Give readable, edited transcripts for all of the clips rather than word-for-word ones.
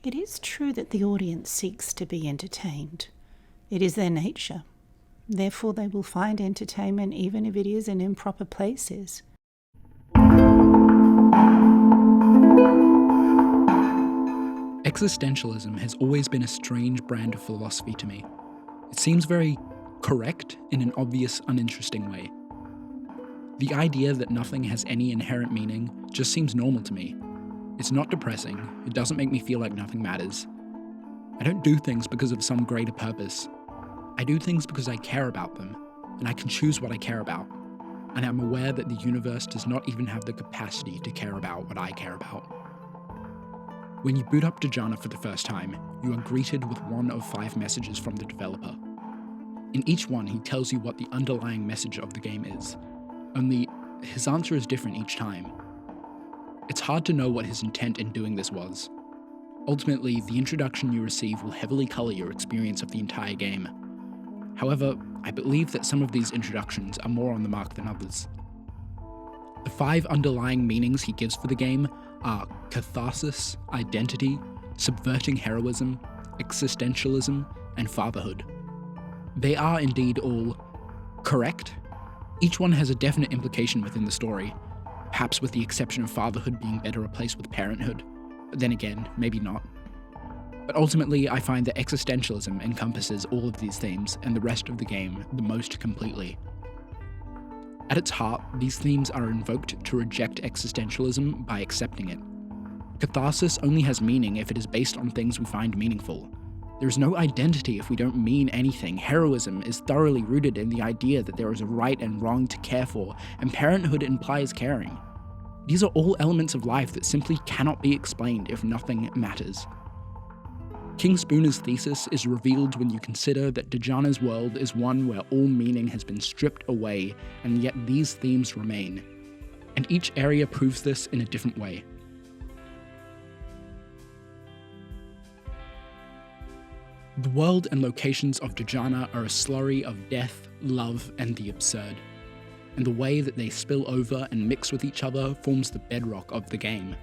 It is true that the audience seeks to be entertained. It is their nature. Therefore, they will find entertainment even if it is in improper places. Existentialism has always been a strange brand of philosophy to me. It seems very correct in an obvious, uninteresting way. The idea that nothing has any inherent meaning just seems normal to me. It's not depressing, it doesn't make me feel like nothing matters. I don't do things because of some greater purpose. I do things because I care about them, and I can choose what I care about. And I'm aware that the universe does not even have the capacity to care about what I care about. When you boot up Dujanah for the first time, you are greeted with one of 5 messages from the developer. In each one, he tells you what the underlying message of the game is, only his answer is different each time. It's hard to know what his intent in doing this was. Ultimately, the introduction you receive will heavily colour your experience of the entire game. However, I believe that some of these introductions are more on the mark than others. The 5 underlying meanings he gives for the game are catharsis, identity, subverting heroism, existentialism, and fatherhood. They are indeed all correct. Each one has a definite implication within the story, perhaps with the exception of fatherhood being better replaced with parenthood, but then again, maybe not. But ultimately, I find that existentialism encompasses all of these themes and the rest of the game the most completely. At its heart, these themes are invoked to reject existentialism by accepting it. Catharsis only has meaning if it is based on things we find meaningful. There is no identity if we don't mean anything. Heroism is thoroughly rooted in the idea that there is a right and wrong to care for, and parenthood implies caring. These are all elements of life that simply cannot be explained if nothing matters. King Spooner's thesis is revealed when you consider that Dujanah's world is one where all meaning has been stripped away, and yet these themes remain. And each area proves this in a different way. The world and locations of Dujanah are a slurry of death, love, and the absurd. And the way that they spill over and mix with each other forms the bedrock of the game.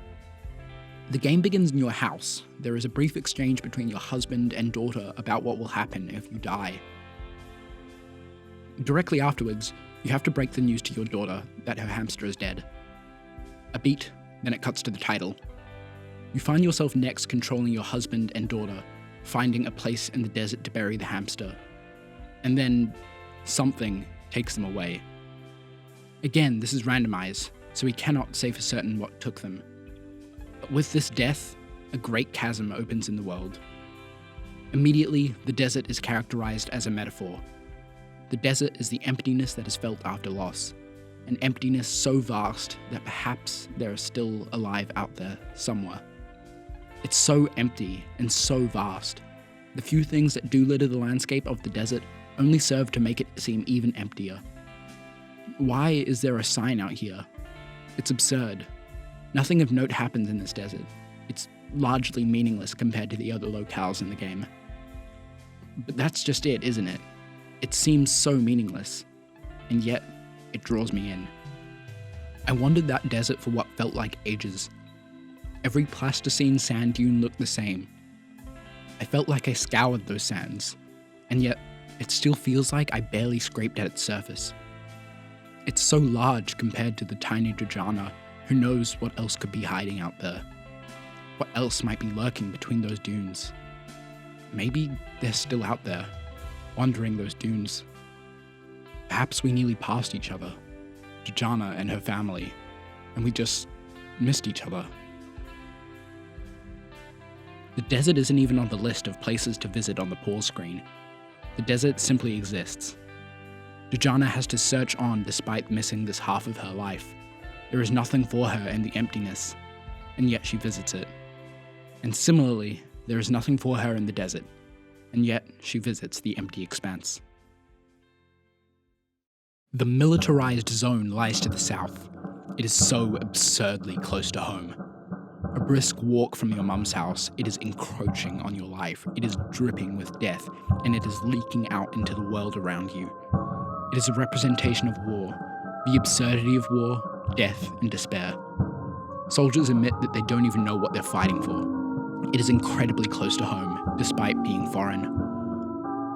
The game begins in your house. There is a brief exchange between your husband and daughter about what will happen if you die. Directly afterwards, you have to break the news to your daughter that her hamster is dead. A beat, then it cuts to the title. You find yourself next controlling your husband and daughter, finding a place in the desert to bury the hamster. And then, something takes them away. Again, this is randomized, so we cannot say for certain what took them. But with this death, a great chasm opens in the world. Immediately, the desert is characterized as a metaphor. The desert is the emptiness that is felt after loss, an emptiness so vast that perhaps there is still alive out there somewhere. It's so empty and so vast. The few things that do litter the landscape of the desert only serve to make it seem even emptier. Why is there a sign out here? It's absurd. Nothing of note happens in this desert. It's largely meaningless compared to the other locales in the game. But that's just it, isn't it? It seems so meaningless, and yet it draws me in. I wandered that desert for what felt like ages. Every plasticine sand dune looked the same. I felt like I scoured those sands, and yet it still feels like I barely scraped at its surface. It's so large compared to the tiny Dujanah. Who knows what else could be hiding out there? What else might be lurking between those dunes? Maybe they're still out there, wandering those dunes. Perhaps we nearly passed each other, Dujanah and her family, and we just missed each other. The desert isn't even on the list of places to visit on the pause screen. The desert simply exists. Dujanah has to search on despite missing this half of her life. There is nothing for her in the emptiness, and yet she visits it. And similarly, there is nothing for her in the desert, and yet she visits the empty expanse. The militarized zone lies to the south. It is so absurdly close to home. A brisk walk from your mum's house, it is encroaching on your life. It is dripping with death, and it is leaking out into the world around you. It is a representation of war, the absurdity of war, death, and despair. Soldiers admit that they don't even know what they're fighting for. It is incredibly close to home, despite being foreign.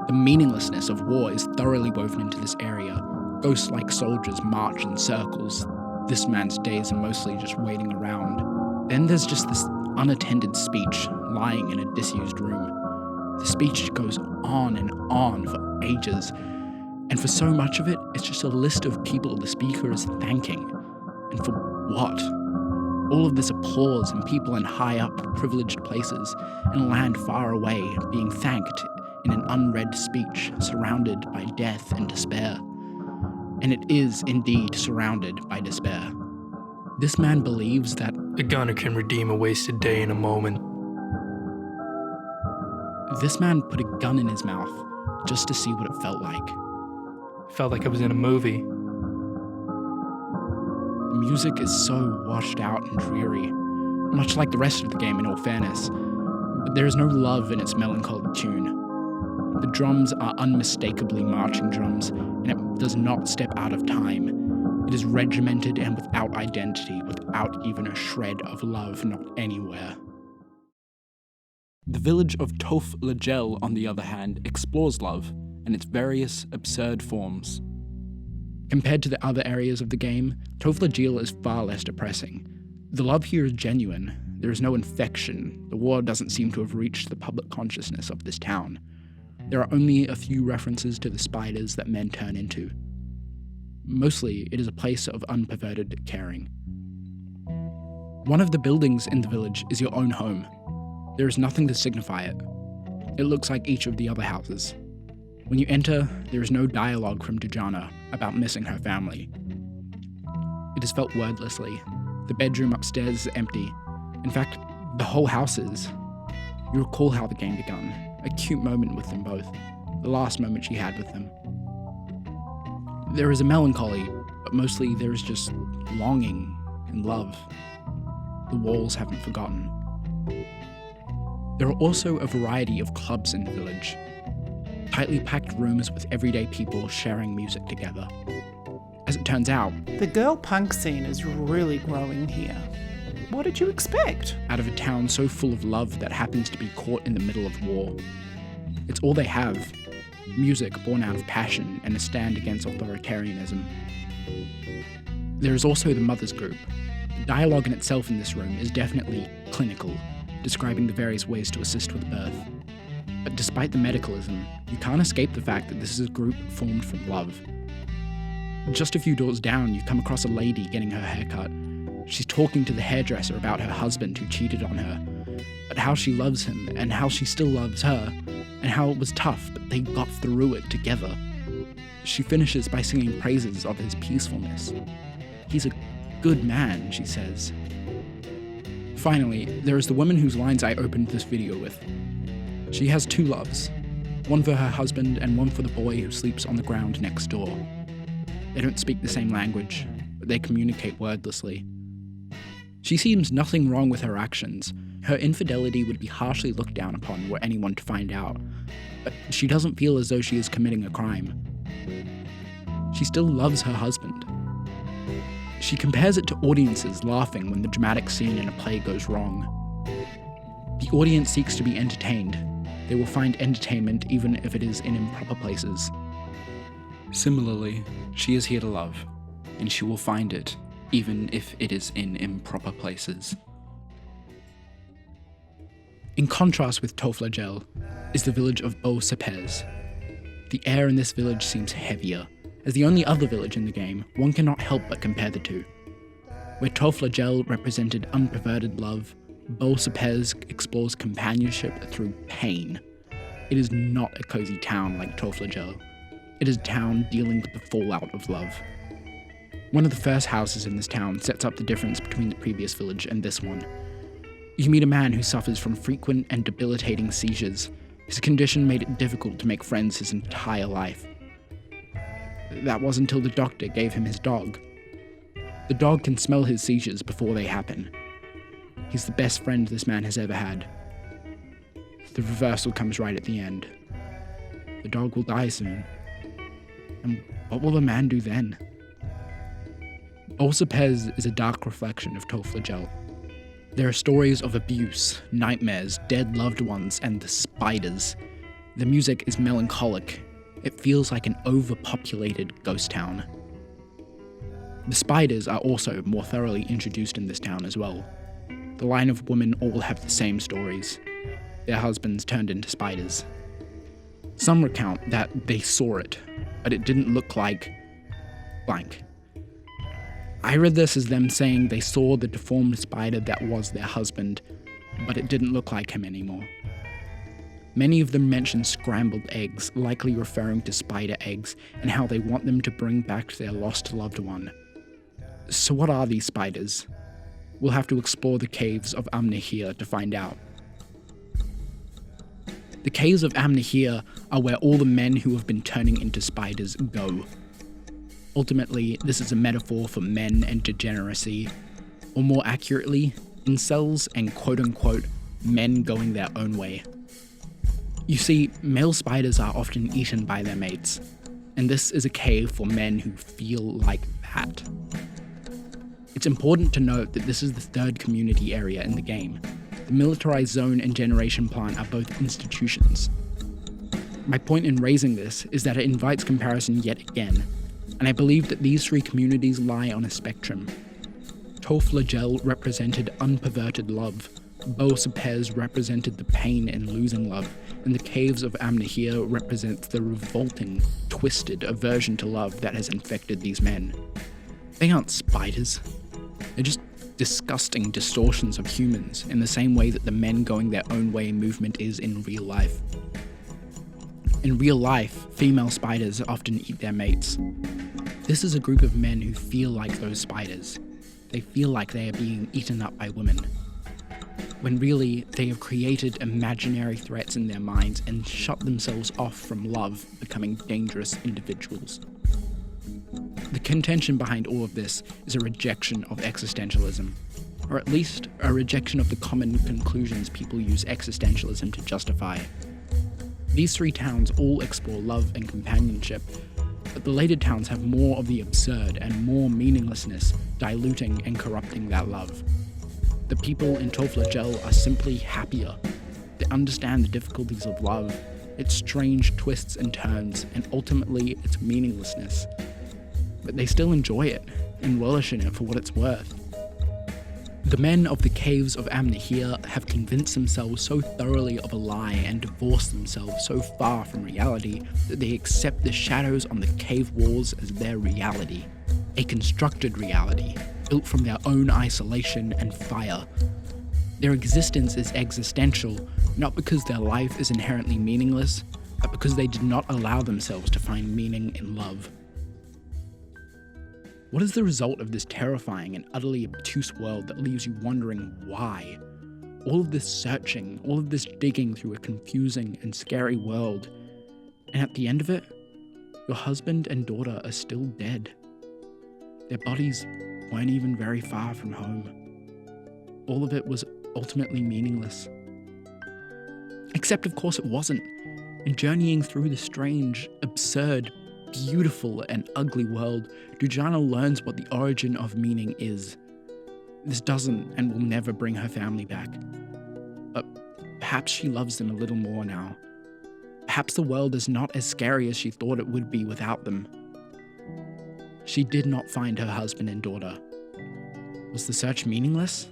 The meaninglessness of war is thoroughly woven into this area. Ghost-like soldiers march in circles. This man's days are mostly just waiting around. Then there's just this unattended speech lying in a disused room. The speech goes on and on for ages, and for so much of it, it's just a list of people the speaker is thanking. And for what? All of this applause and people in high-up, privileged places and land far away being thanked in an unread speech surrounded by death and despair. And it is indeed surrounded by despair. This man believes that a gunner can redeem a wasted day in a moment. This man put a gun in his mouth just to see what it felt like. Felt like I was in a movie. The music is so washed out and dreary, much like the rest of the game in all fairness, but there is no love in its melancholy tune. The drums are unmistakably marching drums, and it does not step out of time. It is regimented and without identity, without even a shred of love, not anywhere. The village of Tof Lagel, on the other hand, explores love and its various absurd forms. Compared to the other areas of the game, Tof Lagel is far less depressing. The love here is genuine. There is no infection. The war doesn't seem to have reached the public consciousness of this town. There are only a few references to the spiders that men turn into. Mostly, it is a place of unperverted caring. One of the buildings in the village is your own home. There is nothing to signify it. It looks like each of the other houses. When you enter, there is no dialogue from Dujanah about missing her family. It is felt wordlessly. The bedroom upstairs is empty. In fact, the whole house is. You recall how the game began. A cute moment with them both. The last moment she had with them. There is a melancholy, but mostly there is just longing and love. The walls haven't forgotten. There are also a variety of clubs in the village. Tightly packed rooms with everyday people sharing music together. As it turns out, The girl punk scene is really growing here. What did you expect? out of a town so full of love that happens to be caught in the middle of war. It's all they have. Music born out of passion and a stand against authoritarianism. There is also the mothers group. The dialogue in itself in this room is definitely clinical, describing the various ways to assist with birth. But despite the medicalism, you can't escape the fact that this is a group formed from love. Just a few doors down, you come across a lady getting her hair cut. She's talking to the hairdresser about her husband who cheated on her, but how she loves him and how she still loves her, and how it was tough, but they got through it together. She finishes by singing praises of his peacefulness. He's a good man, she says. Finally, there is the woman whose lines I opened this video with. She has two loves, one for her husband and one for the boy who sleeps on the ground next door. They don't speak the same language, but they communicate wordlessly. She seems nothing wrong with her actions. Her infidelity would be harshly looked down upon were anyone to find out, but she doesn't feel as though she is committing a crime. She still loves her husband. She compares it to audiences laughing when the dramatic scene in a play goes wrong. The audience seeks to be entertained. They will find entertainment even if it is in improper places. Similarly, she is here to love, and she will find it even if it is in improper places. In contrast with Tof Lagel is the village of Beau-Sepez. The air in this village seems heavier. As the only other village in the game, one cannot help but compare the two. Where Tof Lagel represented unperverted love, Beau-Sepez explores companionship through pain. It is not a cozy town like Tof Lagel. It is a town dealing with the fallout of love. One of the first houses in this town sets up the difference between the previous village and this one. You meet a man who suffers from frequent and debilitating seizures. His condition made it difficult to make friends his entire life. That was until the doctor gave him his dog. The dog can smell his seizures before they happen. He's the best friend this man has ever had. The reversal comes right at the end. The dog will die soon. And what will the man do then? Beau-Sepez is a dark reflection of Tof Lagel. There are stories of abuse, nightmares, dead loved ones, and the spiders. The music is melancholic. It feels like an overpopulated ghost town. The spiders are also more thoroughly introduced in this town as well. The line of women all have the same stories. Their husbands turned into spiders. Some recount that they saw it, but it didn't look like blank. I read this as them saying they saw the deformed spider that was their husband, but it didn't look like him anymore. Many of them mention scrambled eggs, likely referring to spider eggs, and how they want them to bring back their lost loved one. So what are these spiders? We'll have to explore the caves of Amnesia to find out. The caves of Amnesia are where all the men who have been turning into spiders go. Ultimately, this is a metaphor for men and degeneracy, or more accurately, incels and quote-unquote men going their own way. You see, male spiders are often eaten by their mates, and this is a cave for men who feel like that. It's important to note that this is the third community area in the game. The militarized zone and generation plant are both institutions. My point in raising this is that it invites comparison yet again, and I believe that these three communities lie on a spectrum. Toflagel represented unperverted love, Boasapez represented the pain in losing love, and the caves of Amnesia represents the revolting, twisted aversion to love that has infected these men. They aren't spiders. They're just disgusting distortions of humans in the same way that the men going their own way movement is in real life. In real life, female spiders often eat their mates. This is a group of men who feel like those spiders. They feel like they are being eaten up by women, when really they have created imaginary threats in their minds and shut themselves off from love, becoming dangerous individuals. The contention behind all of this is a rejection of existentialism, or at least a rejection of the common conclusions people use existentialism to justify. These three towns all explore love and companionship, but the later towns have more of the absurd and more meaninglessness, diluting and corrupting that love. The people in Toflagel are simply happier. They understand the difficulties of love, its strange twists and turns, and ultimately its meaninglessness. But they still enjoy it and relish in it for what it's worth. The men of the caves of Amnesia have convinced themselves so thoroughly of a lie and divorced themselves so far from reality that they accept the shadows on the cave walls as their reality, a constructed reality, built from their own isolation and fire. Their existence is existential, not because their life is inherently meaningless, but because they did not allow themselves to find meaning in love. What is the result of this terrifying and utterly obtuse world that leaves you wondering why? All of this searching, all of this digging through a confusing and scary world, and at the end of it, your husband and daughter are still dead. Their bodies weren't even very far from home. All of it was ultimately meaningless. Except of course it wasn't. In journeying through the strange, absurd, beautiful and ugly world, Dujanah learns what the origin of meaning is. This doesn't and will never bring her family back. But perhaps she loves them a little more now. Perhaps the world is not as scary as she thought it would be without them. She did not find her husband and daughter. Was the search meaningless?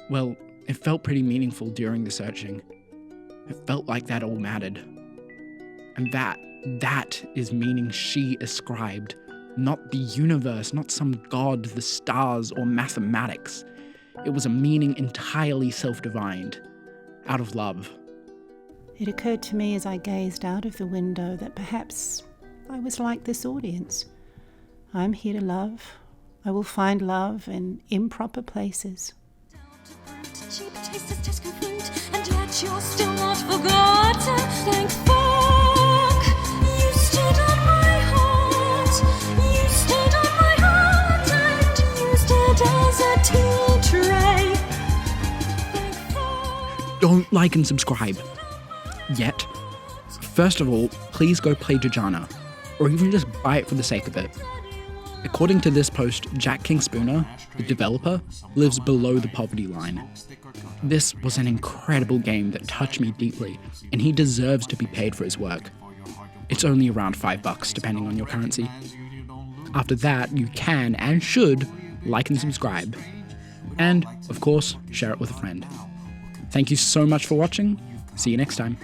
Well, it felt pretty meaningful during the searching. It felt like that all mattered. And that is meaning she ascribed, not the universe, not some god, the stars, or mathematics. It was a meaning entirely self-divined, out of love. It occurred to me as I gazed out of the window that perhaps I was like this audience. I'm here to love. I will find love in improper places. Cheap taste is just confirmed, and yet you're still not forgotten. Thank fuck, you stood on my heart. You stood on my heart and used it as a tea tray. Thank fuck. Don't like and subscribe. Yet. First of all, please go play Dujanah, or even just buy it for the sake of it. According to this post, Jack King Spooner, the developer, lives below the poverty line. This was an incredible game that touched me deeply, and he deserves to be paid for his work. It's only around $5 depending on your currency. After that, you can and should like and subscribe. And, of course, share it with a friend. Thank you so much for watching. See you next time.